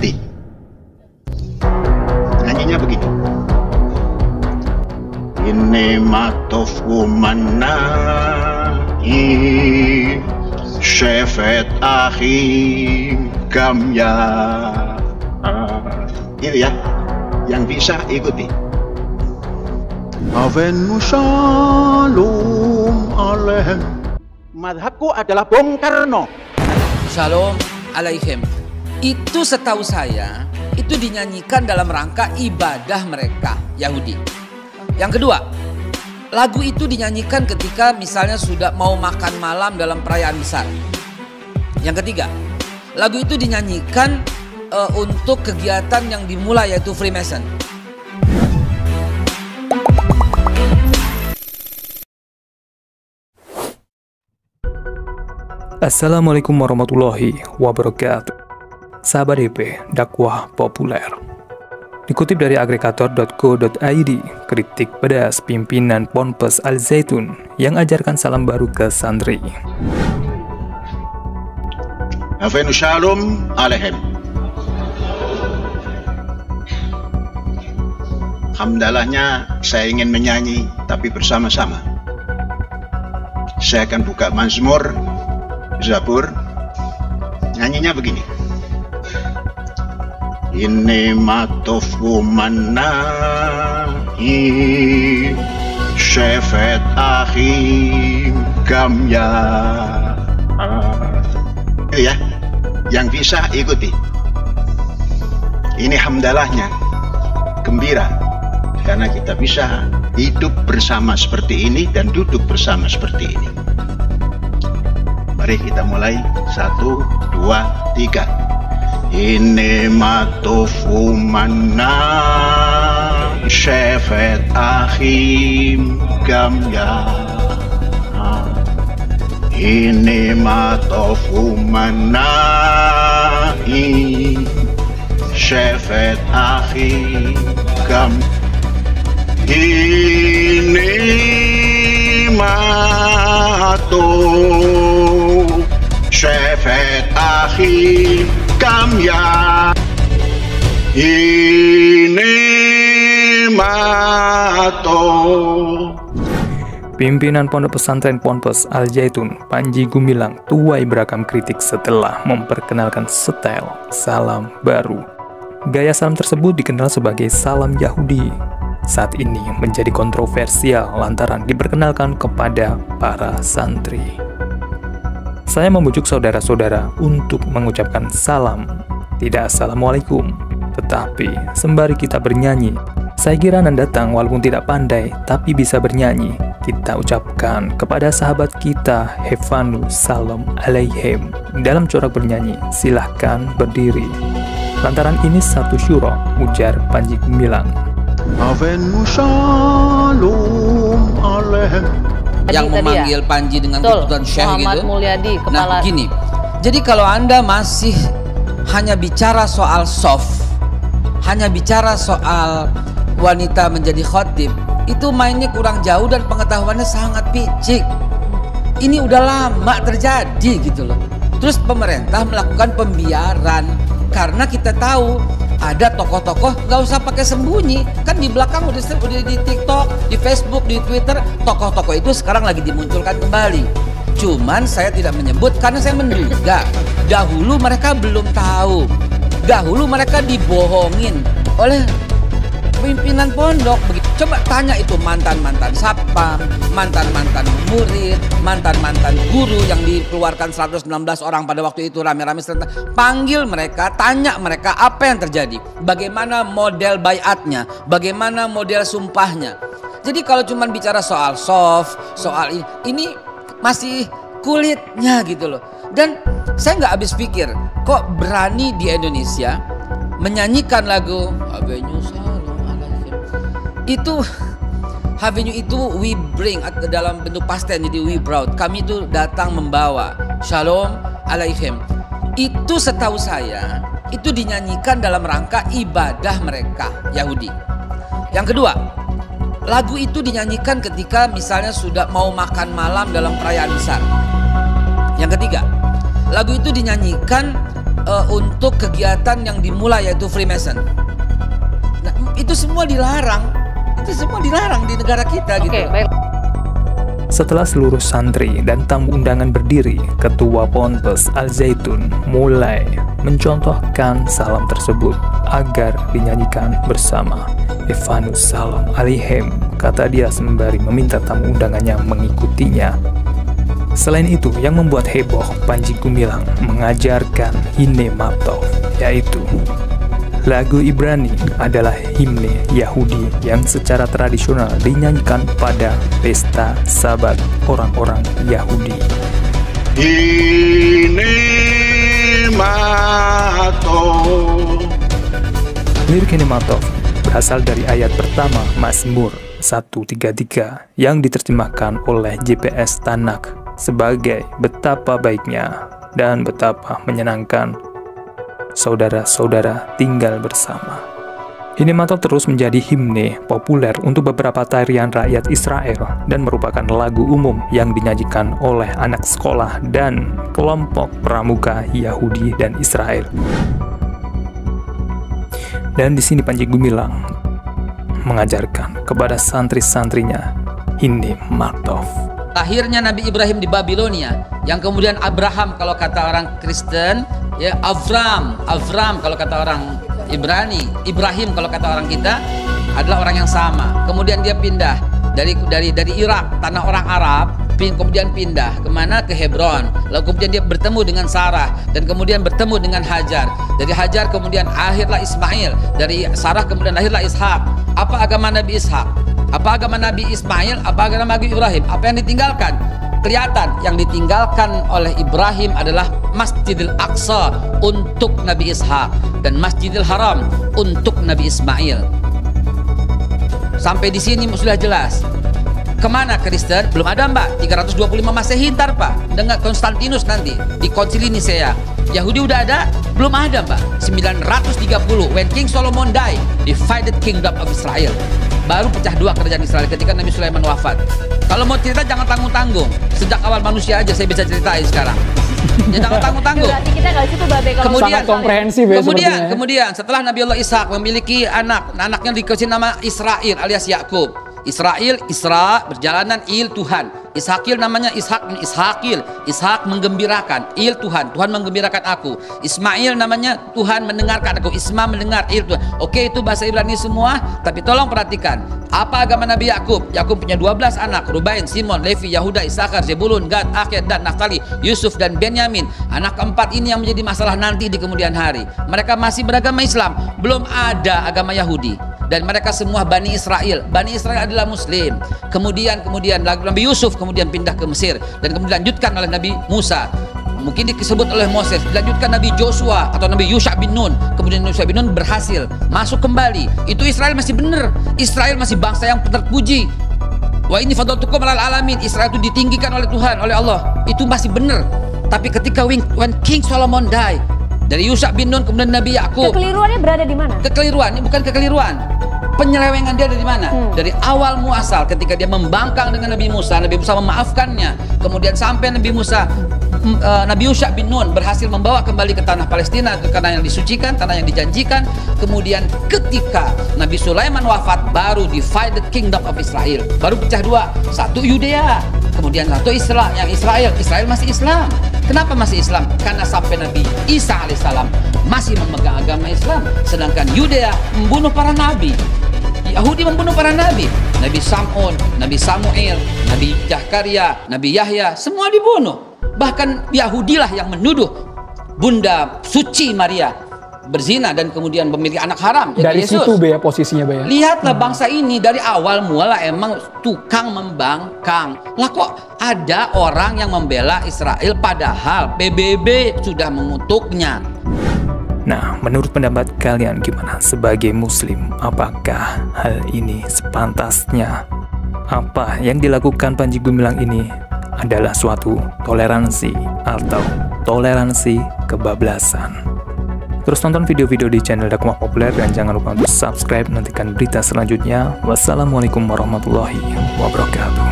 Yahudi. Nyanyinya begini. Inni matofu manai syefet akhi kamya. Itu ya, yang bisa ikuti. Avenu shalom alehem. Madhabku adalah Bung Karno. Shalom alaihim. Itu setahu saya, itu dinyanyikan dalam rangka ibadah mereka Yahudi. Yang kedua, lagu itu dinyanyikan ketika misalnya sudah mau makan malam dalam perayaan besar. Yang ketiga, lagu itu dinyanyikan untuk kegiatan yang dimulai, yaitu Freemason. Assalamualaikum warahmatullahi wabarakatuh. Sahabat EP, dakwah populer. Dikutip dari agregator.co.id, kritik pedas pimpinan Ponpes Al Zaitun yang ajarkan salam baru ke santri. Avenu shalom alehem. Hamdalahnya saya ingin menyanyi tapi bersama-sama. Saya akan buka Mazmur, Zabur. Nyanyinya begini. Inni matofu manai syefet akhi kamya. Itu ya, yang bisa ikuti. Ini hamdalahnya, gembira karena kita bisa hidup bersama seperti ini dan duduk bersama seperti ini. Mari kita mulai. 1, 2, 3. Inni matofu manai syefet akhi kamya. Inni matofu manai syefet akhi kamya. Ini matofu syefet akhi kamya. Ini matofu. Pimpinan Pondok Pesantren Ponpes Al Zaitun, Panji Gumilang, tuai beragam kritik setelah memperkenalkan style salam baru. Gaya salam tersebut dikenal sebagai salam Yahudi. Saat ini menjadi kontroversial lantaran diperkenalkan kepada para santri. Saya membujuk saudara-saudara untuk mengucapkan salam, tidak assalamualaikum, tetapi sembari kita bernyanyi. Saya kira Anda datang walaupun tidak pandai, tapi bisa bernyanyi. Kita ucapkan kepada sahabat kita, Hefanu salam alaihim. Dalam corak bernyanyi, silahkan berdiri. Lantaran ini satu syuro, ujar Panji Gumilang. Avenu shalom alehem. Yang memanggil Panji dengan kebutuhan Syekh Muhammad gitu. Mulyadi, kepala. Nah gini, jadi kalau Anda masih hanya bicara soal soft, hanya bicara soal wanita menjadi khotib, itu mainnya kurang jauh dan pengetahuannya sangat picik. Ini udah lama terjadi gitu loh. Terus pemerintah melakukan pembiaran karena kita tahu ada tokoh-tokoh nggak usah pakai sembunyi, kan di belakang udah di TikTok, di Facebook, di Twitter, tokoh-tokoh itu sekarang lagi dimunculkan kembali. Cuman saya tidak menyebut karena saya menduga dahulu mereka belum tahu, dahulu mereka dibohongin oleh pimpinan pondok. Coba tanya itu mantan-mantan satpam, mantan-mantan murid, mantan-mantan guru yang dikeluarkan 119 orang pada waktu itu rame-rame. Panggil mereka, tanya mereka apa yang terjadi, bagaimana model baiatnya, bagaimana model sumpahnya. Jadi kalau cuma bicara soal soft, soal ini masih kulitnya gitu loh. Dan saya nggak habis pikir kok berani di Indonesia menyanyikan lagu Avenue Shalom Alaihim. Itu Avenue itu we bring dalam bentuk pasten, jadi we brought. Kami itu datang membawa Shalom Alaihim. Itu setahu saya itu dinyanyikan dalam rangka ibadah mereka Yahudi. Yang kedua, lagu itu dinyanyikan ketika misalnya sudah mau makan malam dalam perayaan besar. Yang ketiga, lagu itu dinyanyikan untuk kegiatan yang dimulai, yaitu Freemason. Nah, itu semua dilarang. Itu semua dilarang di negara kita gitu. Baik. Setelah seluruh santri dan tamu undangan berdiri, Ketua Ponpes Al Zaitun mulai mencontohkan salam tersebut agar dinyanyikan bersama. Evanus salam alaihim, kata dia sembari meminta tamu undangannya mengikutinya. Selain itu, yang membuat heboh, Panji Gumilang mengajarkan himne Matov, yaitu lagu Ibrani adalah himne Yahudi yang secara tradisional dinyanyikan pada pesta Sabat orang-orang Yahudi. Himne Matov. Lirik himne Matov berasal dari ayat pertama Mazmur 133 yang diterjemahkan oleh JPS Tanak sebagai betapa baiknya dan betapa menyenangkan saudara-saudara tinggal bersama. Himne Matov terus menjadi himne populer untuk beberapa tarian rakyat Israel dan merupakan lagu umum yang dinyanyikan oleh anak sekolah dan kelompok pramuka Yahudi dan Israel. Dan di sini Panji Gumilang mengajarkan kepada santri-santrinya himne Matov. Lahirnya Nabi Ibrahim di Babilonia, yang kemudian Abraham kalau kata orang Kristen, ya Avram kalau kata orang Ibrani, Ibrahim kalau kata orang kita, adalah orang yang sama. Kemudian dia pindah dari Irak, tanah orang Arab, kemudian pindah kemana? Ke Hebron. Lalu kemudian dia bertemu dengan Sarah dan kemudian bertemu dengan Hajar. Dari Hajar kemudian akhirlah Ismail. Dari Sarah kemudian lahirlah Ishak. Apa agama Nabi Ishak? Apa agama Nabi Ismail? Apa agama Nabi Ibrahim? Apa yang ditinggalkan? Kelihatan yang ditinggalkan oleh Ibrahim adalah Masjidil Aqsa untuk Nabi Ishak dan Masjidil Haram untuk Nabi Ismail. Sampai di sini sudah jelas. Kemana Kristen? Belum ada Mbak, 325 Masehi ntar Pak, dengan Konstantinus nanti di Konsili Nisea. Yahudi udah ada? Belum ada Mbak, 930 when King Solomon died, divided kingdom of Israel. Baru pecah dua kerajaan Israel ketika Nabi Sulaiman wafat. Kalau mau cerita jangan tanggung-tanggung, sejak awal manusia aja saya bisa ceritain sekarang. Ya jangan tanggung-tanggung. Berarti kita nggak situ Babe kalau sangat komprehensif ya. Kemudian setelah Nabi Allah Ishak memiliki anaknya dikasih nama Israel alias Yakub. Israel, Isra, berjalanan, Il, Tuhan. Ishakil namanya Ishakil, Ishak menggembirakan, Il, Tuhan menggembirakan aku. Ismail namanya Tuhan mendengarkan aku, Isma mendengar, Il, Tuhan. Oke, itu bahasa Ibrani semua, tapi tolong perhatikan. Apa agama Nabi Yakub? Yakub punya 12 anak, Rubain, Simon, Levi, Yahuda, Isakar, Zebulun, Gad, Akhir, dan Naftali, Yusuf, dan Benyamin. Anak keempat ini yang menjadi masalah nanti di kemudian hari. Mereka masih beragama Islam, belum ada agama Yahudi. Dan mereka semua Bani Israel. Bani Israel adalah Muslim. Kemudian Nabi Yusuf kemudian pindah ke Mesir dan kemudian dilanjutkan oleh Nabi Musa. Mungkin disebut oleh Moses, dilanjutkan Nabi Joshua atau Nabi Yusha bin Nun. Kemudian Yusha bin Nun berhasil masuk kembali. Itu Israel masih benar. Israel masih bangsa yang terpuji. Wa ini fadlatukum alal alamin. Israel itu ditinggikan oleh Tuhan, oleh Allah. Itu masih benar. Tapi ketika when King Solomon died, dari Yusha bin Nun kemudian Nabi Yakub. Kekeliruannya berada di mana? Kekeliruan, ini bukan kekeliruan. Penyelewengan dia dari mana? Dari awal muasal ketika dia membangkang dengan Nabi Musa memaafkannya. Kemudian sampai Nabi Yusha bin Nun berhasil membawa kembali ke tanah Palestina, ke tanah yang disucikan, tanah yang dijanjikan. Kemudian ketika Nabi Sulaiman wafat, baru divided kingdom of Israel. Baru pecah dua, satu Yudea, kemudian satu Israel. Israel masih Islam. Kenapa masih Islam? Karena sampai Nabi Isa alaihissalam masih memegang agama Islam, sedangkan Yudea membunuh para nabi. Yahudi membunuh para nabi. Nabi Sam'un, Nabi Samuel, Nabi Zakaria, Nabi Yahya, semua dibunuh. Bahkan Yahudilah yang menuduh Bunda Suci Maria berzina dan kemudian memiliki anak haram. Dari Yesus. situ Bea posisinya Bea. Lihatlah bangsa ini dari awal mula emang tukang membangkang. Lah kok ada orang yang membela Israel padahal PBB sudah mengutuknya. Nah, menurut pendapat kalian gimana sebagai muslim? Apakah hal ini sepantasnya? Apa yang dilakukan Panji Gumilang ini adalah suatu toleransi atau toleransi kebablasan? Terus tonton video-video di channel Dakwah Populer dan jangan lupa untuk subscribe, nantikan berita selanjutnya. Wassalamualaikum warahmatullahi wabarakatuh.